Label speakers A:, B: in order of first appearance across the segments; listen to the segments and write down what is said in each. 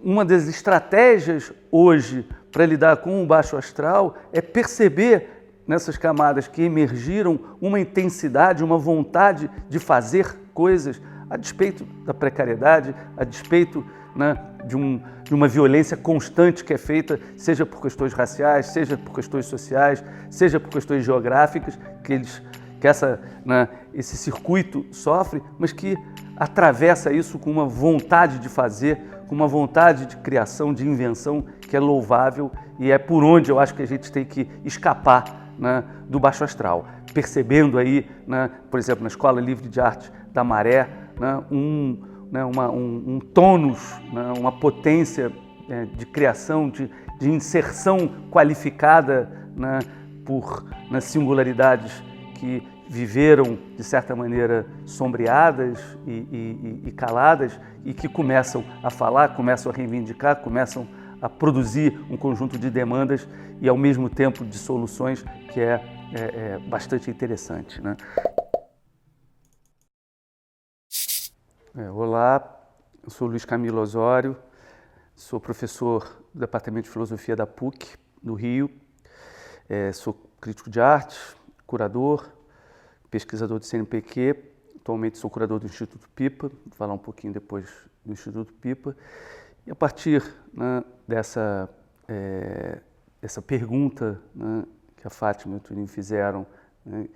A: uma das estratégias hoje para lidar com o baixo astral é perceber nessas camadas que emergiram uma intensidade, uma vontade de fazer coisas a despeito da precariedade, a despeito, né, de uma violência constante que é feita, seja por questões raciais, seja por questões sociais, seja por questões geográficas, esse circuito sofre, mas que atravessa isso com uma vontade de fazer, com uma vontade de criação, de invenção, que é louvável, e é por onde eu acho que a gente tem que escapar, né, do baixo astral, percebendo aí, né, por exemplo, na Escola Livre de Arte da Maré, né, um tônus, né, uma potência de criação, de inserção qualificada, né, por singularidades que viveram, de certa maneira, sombreadas e caladas, e que começam a falar, começam a reivindicar, começam a produzir um conjunto de demandas e, ao mesmo tempo, de soluções que é bastante interessante, né? Olá, eu sou Luiz Camilo Osório, sou professor do Departamento de Filosofia da PUC, do Rio, sou crítico de arte, curador, pesquisador do CNPq, atualmente sou curador do Instituto Pipa, vou falar um pouquinho depois do Instituto Pipa, e a partir, né, dessa pergunta, né, que a Fátima e o Turim fizeram, né,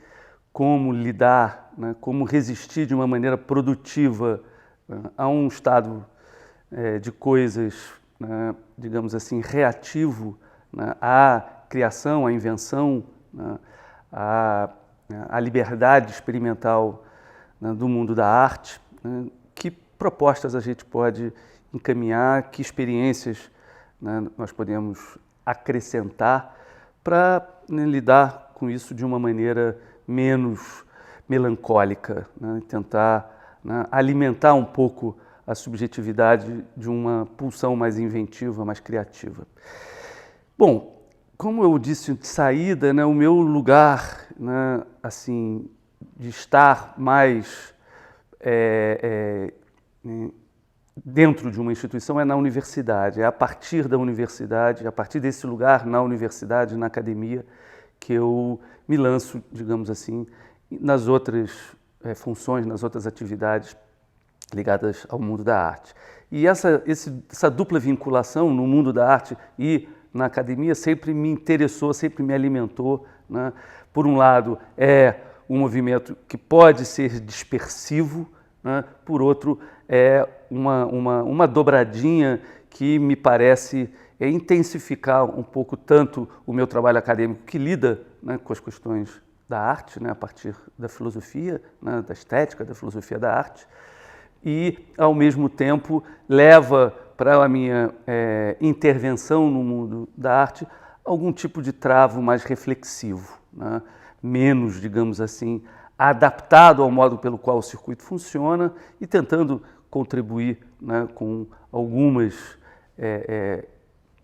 A: como lidar, né, como resistir de uma maneira produtiva, né, a um estado de coisas, né, digamos assim, reativo, né, à criação, à invenção, né, à liberdade experimental, né, do mundo da arte, né, que propostas a gente pode encaminhar, que experiências, né, nós podemos acrescentar para, né, lidar com isso de uma maneira menos melancólica, né, tentar, né, alimentar um pouco a subjetividade de uma pulsão mais inventiva, mais criativa. Bom, como eu disse de saída, né, o meu lugar, né, assim, de estar mais dentro de uma instituição é na universidade, é a partir da universidade, a partir desse lugar na universidade, na academia, que eu me lanço, digamos assim, nas outras funções, nas outras atividades ligadas ao mundo da arte. E essa dupla vinculação no mundo da arte e na academia sempre me interessou, sempre me alimentou, né? Por um lado, é um movimento que pode ser dispersivo, né? Por outro, é uma dobradinha que me parece intensificar um pouco tanto o meu trabalho acadêmico, que lida, né, com as questões da arte, né, a partir da filosofia, né, da estética, da filosofia da arte, e, ao mesmo tempo, leva para a minha intervenção no mundo da arte algum tipo de travo mais reflexivo, né, menos, digamos assim, adaptado ao modo pelo qual o circuito funciona e tentando contribuir, né, com algumas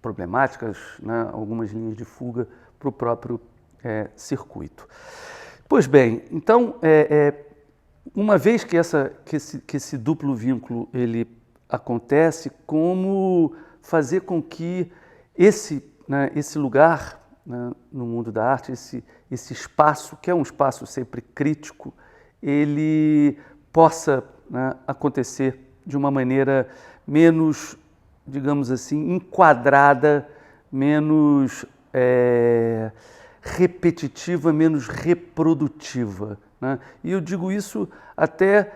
A: problemáticas, né, algumas linhas de fuga para o próprio circuito. Pois bem, então, uma vez que esse duplo vínculo ele acontece, como fazer com que esse lugar, né, no mundo da arte, esse espaço, que é um espaço sempre crítico, ele possa, né, acontecer de uma maneira menos, digamos assim, enquadrada, menos repetitiva, menos reprodutiva, né? E eu digo isso até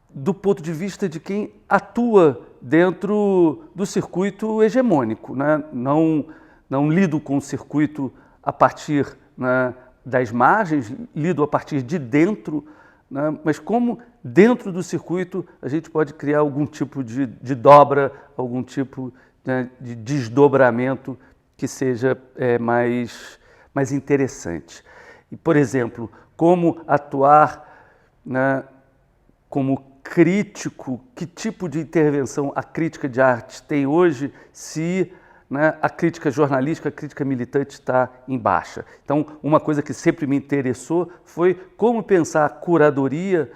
A: do ponto de vista de quem atua dentro do circuito hegemônico, né? Não lido com o circuito a partir, né, das margens, lido a partir de dentro, né? Mas como dentro do circuito a gente pode criar algum tipo de dobra, algum tipo, né, de desdobramento que seja mais interessante. E, por exemplo, como atuar, né, como crítico, que tipo de intervenção a crítica de arte tem hoje se, né, a crítica jornalística, a crítica militante está em baixa. Então, uma coisa que sempre me interessou foi como pensar a curadoria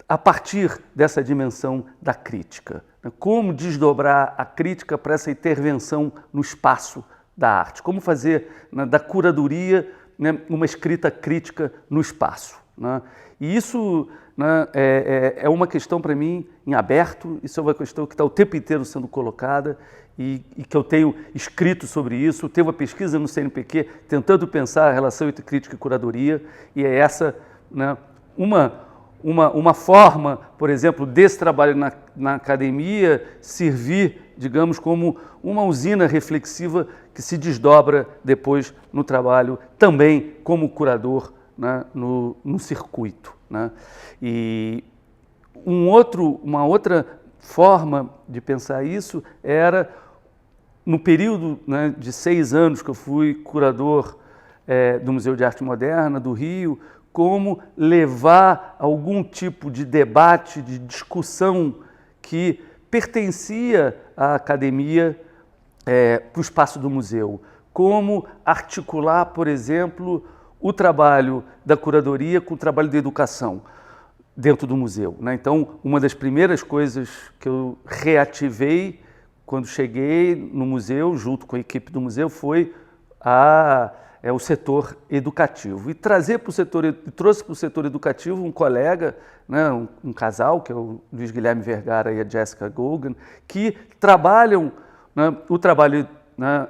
A: a partir dessa dimensão da crítica, né? Como desdobrar a crítica para essa intervenção no espaço da arte, como fazer, né, da curadoria, né, uma escrita crítica no espaço, né? E isso, né, é uma questão para mim em aberto, isso é uma questão que está o tempo inteiro sendo colocada e que eu tenho escrito sobre isso. Teve uma pesquisa no CNPq tentando pensar a relação entre crítica e curadoria, e é essa, né, uma forma, por exemplo, desse trabalho na academia servir, digamos, como uma usina reflexiva que se desdobra depois no trabalho também como curador, né, no circuito, né? E uma outra forma de pensar isso era no período, né, de 6 anos que eu fui curador do Museu de Arte Moderna do Rio, como levar algum tipo de debate, de discussão que pertencia à academia para o espaço do museu. Como articular, por exemplo, o trabalho da curadoria com o trabalho da educação dentro do museu, né? Então, uma das primeiras coisas que eu reativei quando cheguei no museu, junto com a equipe do museu, foi o setor educativo. E trouxe para o setor educativo um colega, né, um casal, que é o Luiz Guilherme Vergara e a Jessica Gogan, que trabalham, né, o trabalho, né,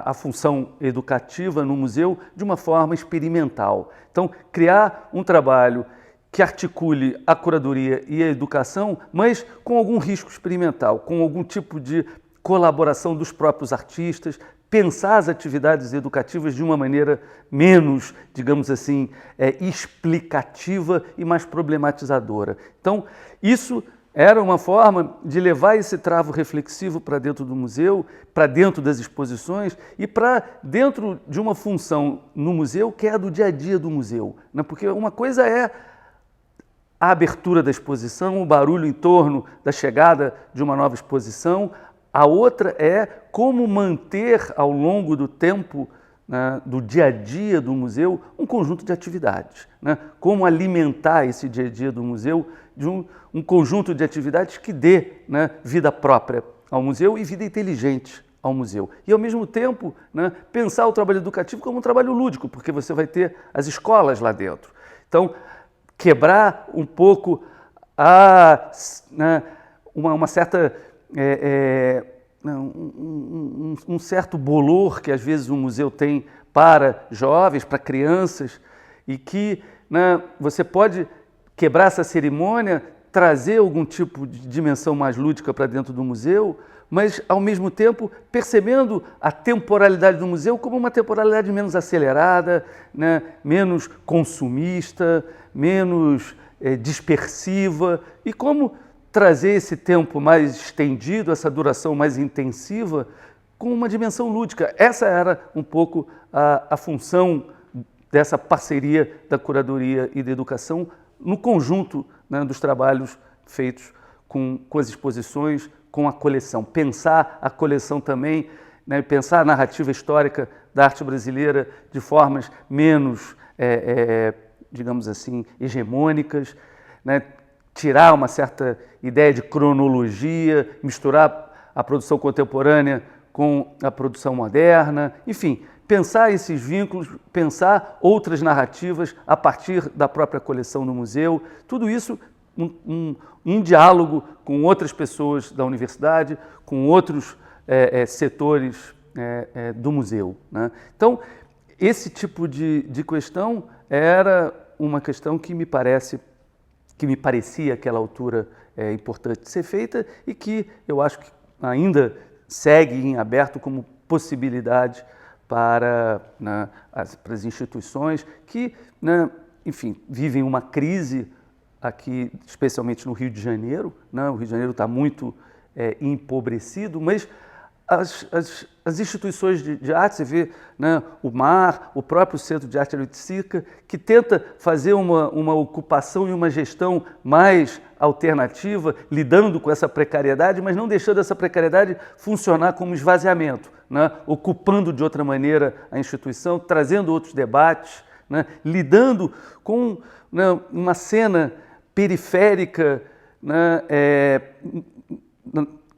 A: a função educativa no museu de uma forma experimental. Então, criar um trabalho que articule a curadoria e a educação, mas com algum risco experimental, com algum tipo de colaboração dos próprios artistas, pensar as atividades educativas de uma maneira menos, digamos assim, explicativa e mais problematizadora. Então, isso era uma forma de levar esse travo reflexivo para dentro do museu, para dentro das exposições e para dentro de uma função no museu que é a do dia a dia do museu, né? Porque uma coisa é a abertura da exposição, o barulho em torno da chegada de uma nova exposição. A outra é como manter ao longo do tempo, né, do dia a dia do museu, um conjunto de atividades, né? Como alimentar esse dia a dia do museu de um conjunto de atividades que dê, né, vida própria ao museu e vida inteligente ao museu. E, ao mesmo tempo, né, pensar o trabalho educativo como um trabalho lúdico, porque você vai ter as escolas lá dentro. Então, quebrar um pouco uma certa... um certo bolor que às vezes o museu tem para jovens, para crianças, e que, né, você pode quebrar essa cerimônia, trazer algum tipo de dimensão mais lúdica para dentro do museu, mas ao mesmo tempo percebendo a temporalidade do museu como uma temporalidade menos acelerada, né, menos consumista, menos dispersiva, e como trazer esse tempo mais estendido, essa duração mais intensiva, com uma dimensão lúdica. Essa era um pouco a função dessa parceria da curadoria e da educação no conjunto, né, dos trabalhos feitos com as exposições, com a coleção. Pensar a coleção também, né, pensar a narrativa histórica da arte brasileira de formas menos, digamos assim, hegemônicas, né, tirar uma certa ideia de cronologia, misturar a produção contemporânea com a produção moderna, enfim, pensar esses vínculos, pensar outras narrativas a partir da própria coleção no museu, tudo isso em diálogo com outras pessoas da universidade, com outros setores do museu, né? Então, esse tipo de questão era uma questão que me parecia àquela altura importante ser feita e que eu acho que ainda segue em aberto como possibilidade para as instituições que, né, enfim, vivem uma crise aqui, especialmente no Rio de Janeiro, né? O Rio de Janeiro está muito empobrecido, mas as instituições de arte, você vê, né, o MAR, o próprio Centro de Arte Oiticica, que tenta fazer uma ocupação e uma gestão mais alternativa, lidando com essa precariedade, mas não deixando essa precariedade funcionar como esvaziamento, né, ocupando de outra maneira a instituição, trazendo outros debates, né, lidando com, né, uma cena periférica, né,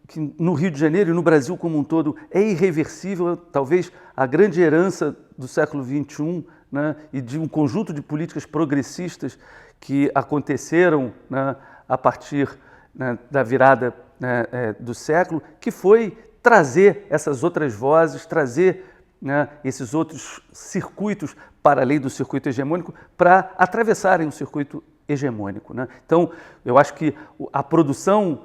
A: que no Rio de Janeiro e no Brasil como um todo é irreversível, talvez a grande herança do século XXI, né, e de um conjunto de políticas progressistas que aconteceram, né, a partir, né, da virada, né, do século, que foi trazer essas outras vozes, trazer, né, esses outros circuitos para além do circuito hegemônico para atravessarem o circuito hegemônico, né? Então, eu acho que a produção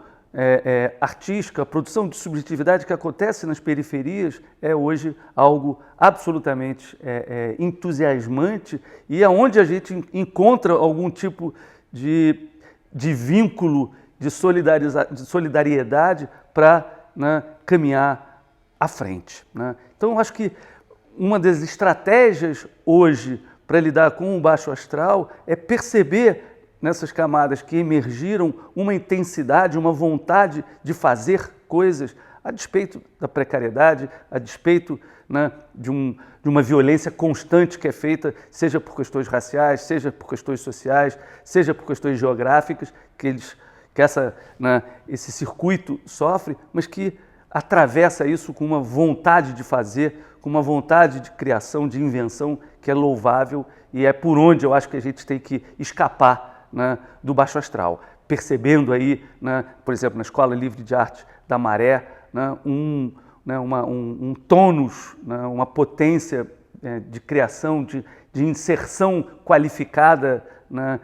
A: artística, a produção de subjetividade que acontece nas periferias é hoje algo absolutamente entusiasmante e é onde a gente encontra algum tipo de vínculo, de solidariedade para, né, caminhar à frente, né? Então, eu acho que uma das estratégias hoje para lidar com o baixo astral é perceber nessas camadas que emergiram uma intensidade, uma vontade de fazer coisas a despeito da precariedade, a despeito, né, de uma violência constante que é feita, seja por questões raciais, seja por questões sociais, seja por questões geográficas, que esse circuito sofre, mas que atravessa isso com uma vontade de fazer, com uma vontade de criação, de invenção, que é louvável e é por onde eu acho que a gente tem que escapar, né, do baixo astral, percebendo aí, né, por exemplo, na Escola Livre de Arte da Maré, né, um tônus, né, uma potência de criação, de inserção qualificada, né,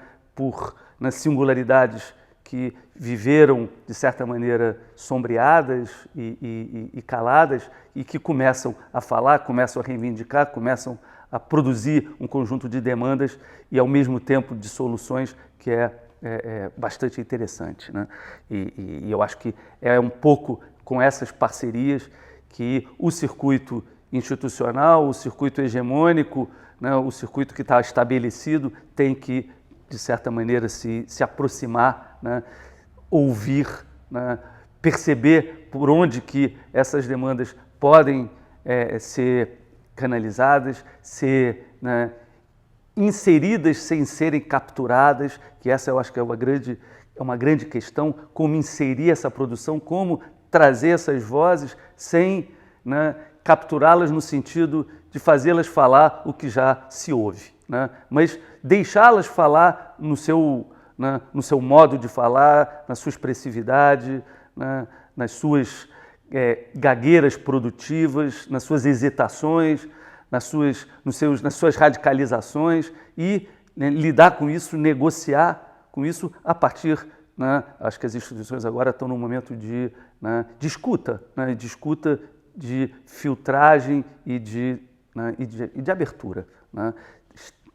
A: nas singularidades que viveram, de certa maneira, sombreadas e caladas e que começam a falar, começam a reivindicar, começam a produzir um conjunto de demandas e, ao mesmo tempo, de soluções que é bastante interessante, né? E eu acho que é um pouco com essas parcerias que o circuito institucional, o circuito hegemônico, né, o circuito que está estabelecido tem que, de certa maneira, se aproximar, né, ouvir, né, perceber por onde que essas demandas podem ser canalizadas, ser, né, inseridas sem serem capturadas, que essa eu acho que é uma grande questão, como inserir essa produção, como trazer essas vozes sem, né, capturá-las no sentido de fazê-las falar o que já se ouve, né, mas deixá-las falar no seu modo de falar, na sua expressividade, né, nas suas gagueiras produtivas, nas suas hesitações, nas suas radicalizações e, né, lidar com isso, negociar com isso a partir, né, acho que as instituições agora estão num momento de, né, de escuta, né, de filtragem e de abertura, né.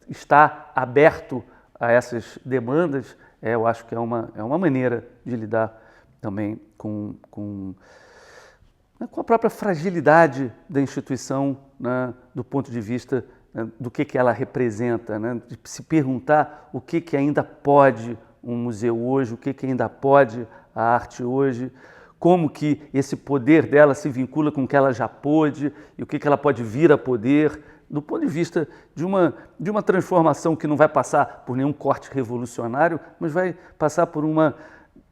A: Estar aberto a essas demandas, eu acho que é uma maneira de lidar também com a própria fragilidade da instituição, né, do ponto de vista, né, do que ela representa, né, de se perguntar o que ainda pode um museu hoje, o que ainda pode a arte hoje, como que esse poder dela se vincula com o que ela já pôde e o que ela pode vir a poder, do ponto de vista de uma transformação que não vai passar por nenhum corte revolucionário, mas vai passar por uma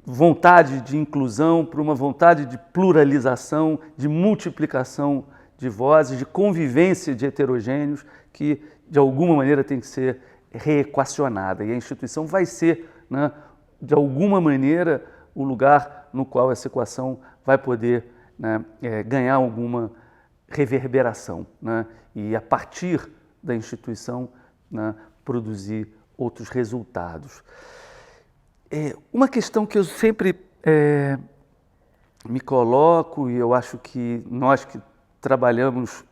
A: vontade de inclusão, por uma vontade de pluralização, de multiplicação de vozes, de convivência de heterogêneos, que de alguma maneira tem que ser reequacionada. E a instituição vai ser, né, de alguma maneira, o lugar no qual essa equação vai poder, né, ganhar alguma reverberação, né, e a partir da instituição, né, produzir outros resultados. Uma questão que eu sempre me coloco, e eu acho que nós que trabalhamos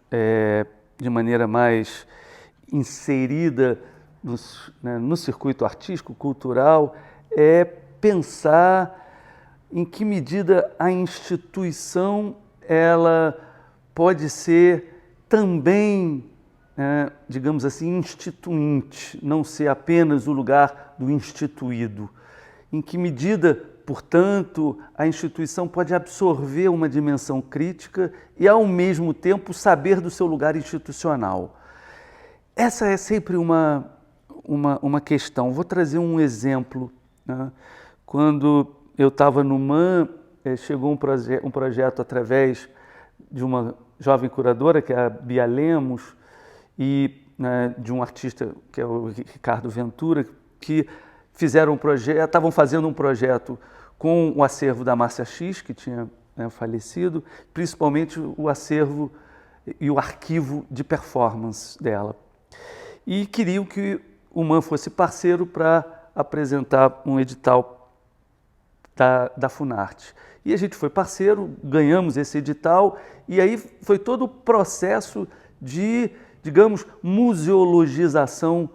A: de maneira mais inserida no circuito artístico, cultural, é pensar em que medida a instituição ela pode ser também, digamos assim, instituinte, não ser apenas o lugar do instituído. Em que medida, portanto, a instituição pode absorver uma dimensão crítica e, ao mesmo tempo, saber do seu lugar institucional. Essa é sempre uma questão. Vou trazer um exemplo, né? Quando eu estava no MAN, chegou um projeto através de uma jovem curadora, que é a Bia Lemos, e né, de um artista, que é o Ricardo Ventura, que fizeram um projeto, estavam fazendo um projeto com o acervo da Márcia X, que tinha falecido, principalmente o acervo e o arquivo de performance dela. E queriam que o MAN fosse parceiro para apresentar um edital da Funarte. E a gente foi parceiro, ganhamos esse edital, e aí foi todo o processo de, digamos, museologização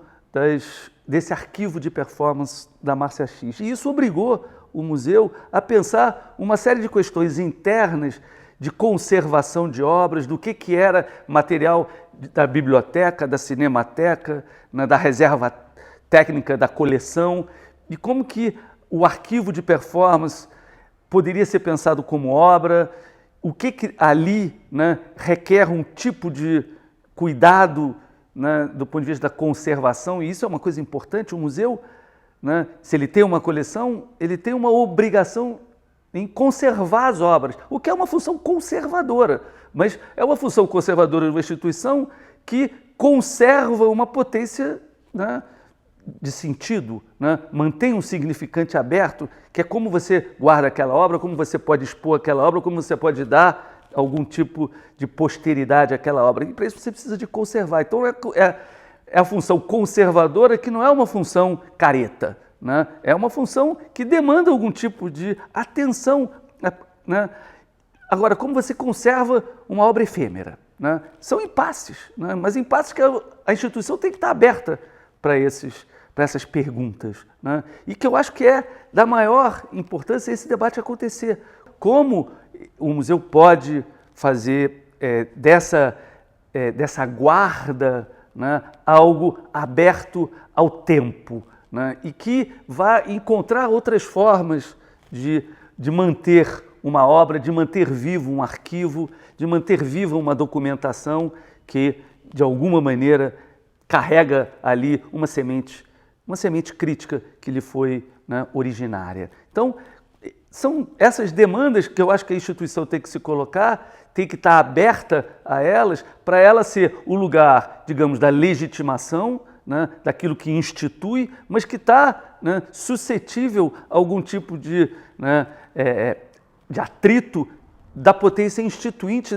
A: desse arquivo de performance da Márcia X. E isso obrigou o museu a pensar uma série de questões internas de conservação de obras, do que era material da biblioteca, da cinemateca, né, da reserva técnica da coleção, e como que o arquivo de performance poderia ser pensado como obra, o que ali, né, requer um tipo de cuidado, né, do ponto de vista da conservação, e isso é uma coisa importante. O museu, né, se ele tem uma coleção, ele tem uma obrigação em conservar as obras, o que é uma função conservadora, mas é uma função conservadora de uma instituição que conserva uma potência, né, de sentido, né? Mantém um significante aberto, que é como você guarda aquela obra, como você pode expor aquela obra, como você pode dar algum tipo de posteridade àquela obra. E para isso você precisa de conservar. Então é a função conservadora, que não é uma função careta, né? É uma função que demanda algum tipo de atenção, né? Agora, como você conserva uma obra efêmera, né? São impasses, né? Mas impasses que a instituição tem que estar aberta para essas perguntas, né? E que eu acho que é da maior importância esse debate acontecer. Como o museu pode fazer dessa guarda, né, algo aberto ao tempo, né, e que vá encontrar outras formas de manter uma obra, de manter vivo um arquivo, de manter viva uma documentação que, de alguma maneira, carrega ali uma semente crítica que lhe foi, né, originária. Então, são essas demandas que eu acho que a instituição tem que se colocar, tem que estar aberta a elas, para ela ser o lugar, digamos, da legitimação, né, daquilo que institui, mas que está, né, suscetível a algum tipo de, né, de atrito da potência instituinte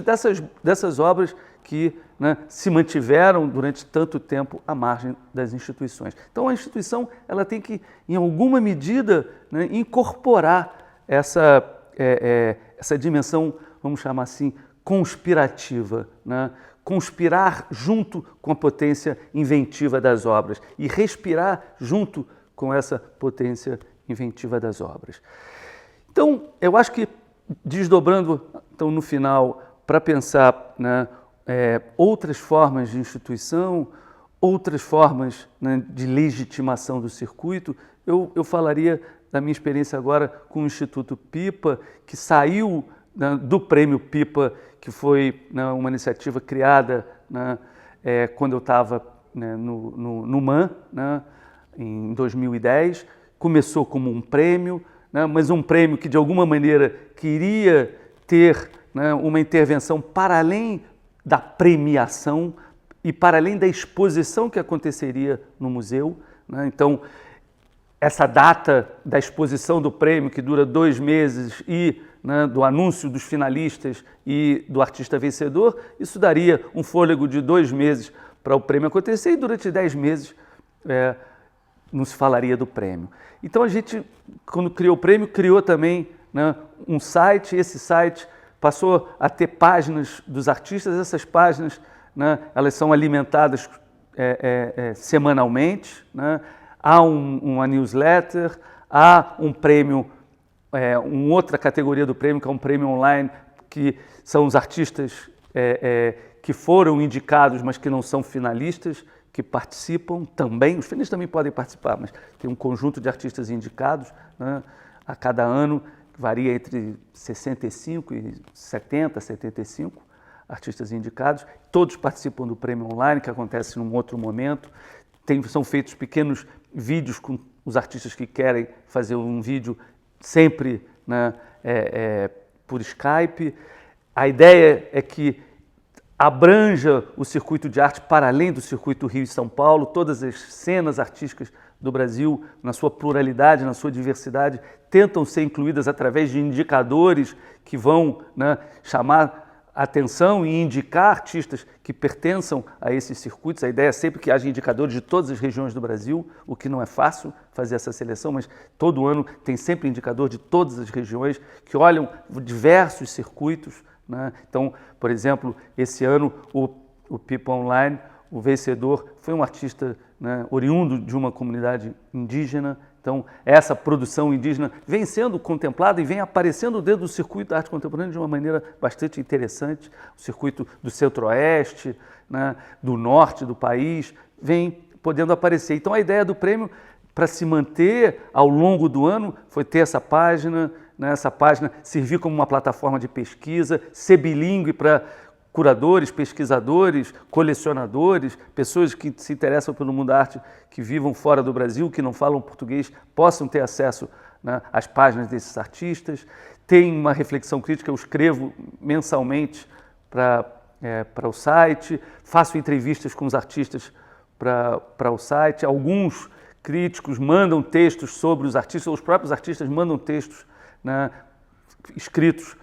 A: dessas obras que, né, se mantiveram durante tanto tempo à margem das instituições. Então a instituição ela tem que, em alguma medida, né, incorporar essa dimensão, vamos chamar assim, conspirativa, né? Conspirar junto com a potência inventiva das obras e respirar junto com essa potência inventiva das obras. Então, eu acho que, desdobrando então, no final, para pensar, né, outras formas de instituição, outras formas, né, de legitimação do circuito, eu falaria da minha experiência agora com o Instituto Pipa, que saiu, né, do Prêmio Pipa, que foi, né, uma iniciativa criada, né, quando eu estava, né, no MAN, né, em 2010. Começou como um prêmio, né, mas um prêmio que de alguma maneira queria ter, né, uma intervenção para além da premiação e para além da exposição que aconteceria no museu, né? Então, essa data da exposição do prêmio, que dura 2 meses, e, né, do anúncio dos finalistas e do artista vencedor, isso daria um fôlego de 2 meses para o prêmio acontecer, e durante 10 meses não se falaria do prêmio. Então a gente, quando criou o prêmio, criou também, né, um site. Esse site passou a ter páginas dos artistas. Essas páginas, né, elas são alimentadas semanalmente, né? Há uma newsletter, há um prêmio, uma outra categoria do prêmio, que é um prêmio online, que são os artistas que foram indicados, mas que não são finalistas, que participam também. Os finalistas também podem participar, mas tem um conjunto de artistas indicados, né, a cada ano, que varia entre 65 e 70, 75 artistas indicados. Todos participam do prêmio online, que acontece num outro momento. São feitos pequenos vídeos com os artistas que querem fazer um vídeo sempre, né, por Skype. A ideia é que abranja o circuito de arte para além do circuito Rio e São Paulo, todas as cenas artísticas do Brasil, na sua pluralidade, na sua diversidade, tentam ser incluídas através de indicadores que vão, né, chamar atenção e indicar artistas que pertençam a esses circuitos. A ideia é sempre que haja indicadores de todas as regiões do Brasil, o que não é fácil fazer essa seleção, mas todo ano tem sempre indicador de todas as regiões que olham diversos circuitos, né? Então, por exemplo, esse ano o People Online, o vencedor, foi um artista, né, oriundo de uma comunidade indígena. Então, essa produção indígena vem sendo contemplada e vem aparecendo dentro do circuito da arte contemporânea de uma maneira bastante interessante. O circuito do centro-oeste, né, do norte do país, vem podendo aparecer. Então, a ideia do prêmio, para se manter ao longo do ano, foi ter essa página, né, essa página servir como uma plataforma de pesquisa, ser bilíngue para curadores, pesquisadores, colecionadores, pessoas que se interessam pelo mundo da arte, que vivam fora do Brasil, que não falam português, possam ter acesso, né, às páginas desses artistas. Tem uma reflexão crítica, eu escrevo mensalmente para o site, faço entrevistas com os artistas para o site. Alguns críticos mandam textos sobre os artistas, os próprios artistas mandam textos, né, escritos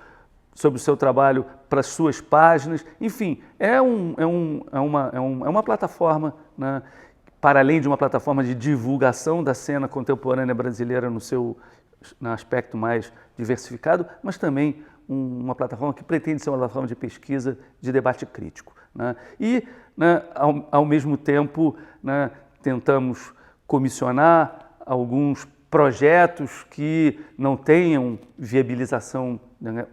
A: sobre o seu trabalho para as suas páginas. Enfim, é uma plataforma, né, para além de uma plataforma de divulgação da cena contemporânea brasileira no aspecto mais diversificado, mas também uma plataforma que pretende ser uma plataforma de pesquisa, de debate crítico, né? E, né, ao mesmo tempo, né, tentamos comissionar alguns projetos que não tenham viabilização, né,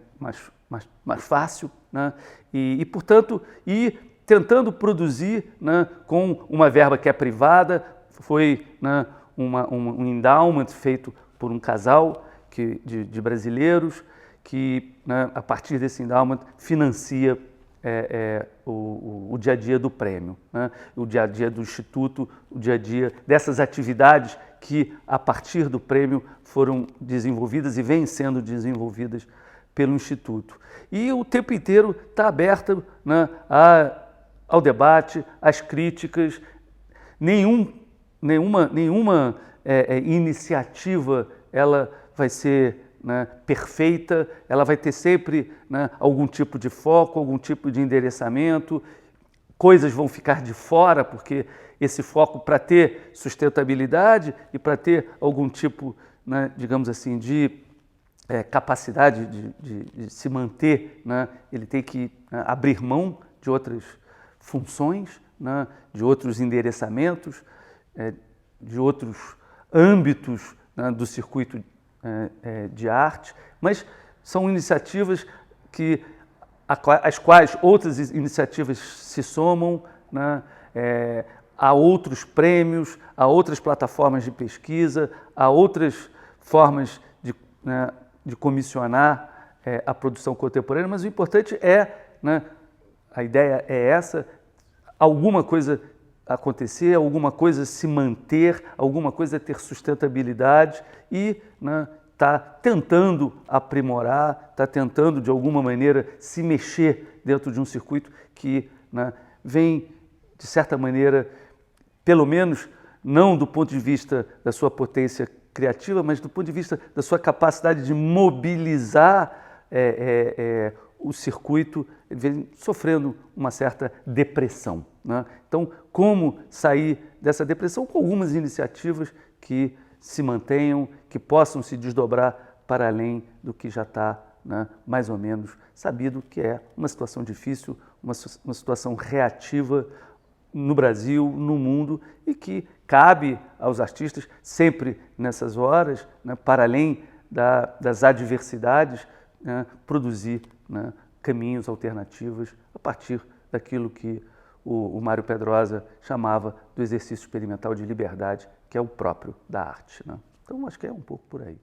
A: mais fácil, né? Portanto, tentando produzir, né, com uma verba que é privada. Foi, né, um endowment feito por um casal de brasileiros que, né, a partir desse endowment, financia o dia a dia do prêmio, né? O dia a dia do Instituto, o dia a dia dessas atividades que, a partir do prêmio, foram desenvolvidas e vêm sendo desenvolvidas pelo Instituto. E o tempo inteiro está aberto, né, ao debate, às críticas. Nenhuma iniciativa ela vai ser, né, perfeita, ela vai ter sempre, né, algum tipo de foco, algum tipo de endereçamento. Coisas vão ficar de fora, porque esse foco, para ter sustentabilidade e para ter algum tipo, né, digamos assim, de capacidade de se manter, né, ele tem que, né, abrir mão de outras funções, né, de outros endereçamentos, de outros âmbitos, né, do circuito de arte, mas são iniciativas às quais outras iniciativas se somam, né, a outros prêmios, a outras plataformas de pesquisa, a outras formas né, de comissionar a produção contemporânea, mas o importante né, a ideia é essa, alguma coisa acontecer, alguma coisa se manter, alguma coisa ter sustentabilidade e, né, tá tentando aprimorar, está tentando de alguma maneira se mexer dentro de um circuito que, né, vem, de certa maneira, pelo menos não do ponto de vista da sua potência criativa, mas do ponto de vista da sua capacidade de mobilizar o circuito, ele vem sofrendo uma certa depressão, né? Então, como sair dessa depressão? Com algumas iniciativas que se mantenham, que possam se desdobrar para além do que já está, né, mais ou menos sabido, que é uma situação difícil, uma situação reativa no Brasil, no mundo, e que cabe aos artistas, sempre nessas horas, né, para além das adversidades, né, produzir, né, caminhos alternativos a partir daquilo que o Mário Pedrosa chamava do exercício experimental de liberdade, que é o próprio da arte, né? Então, acho que é um pouco por aí.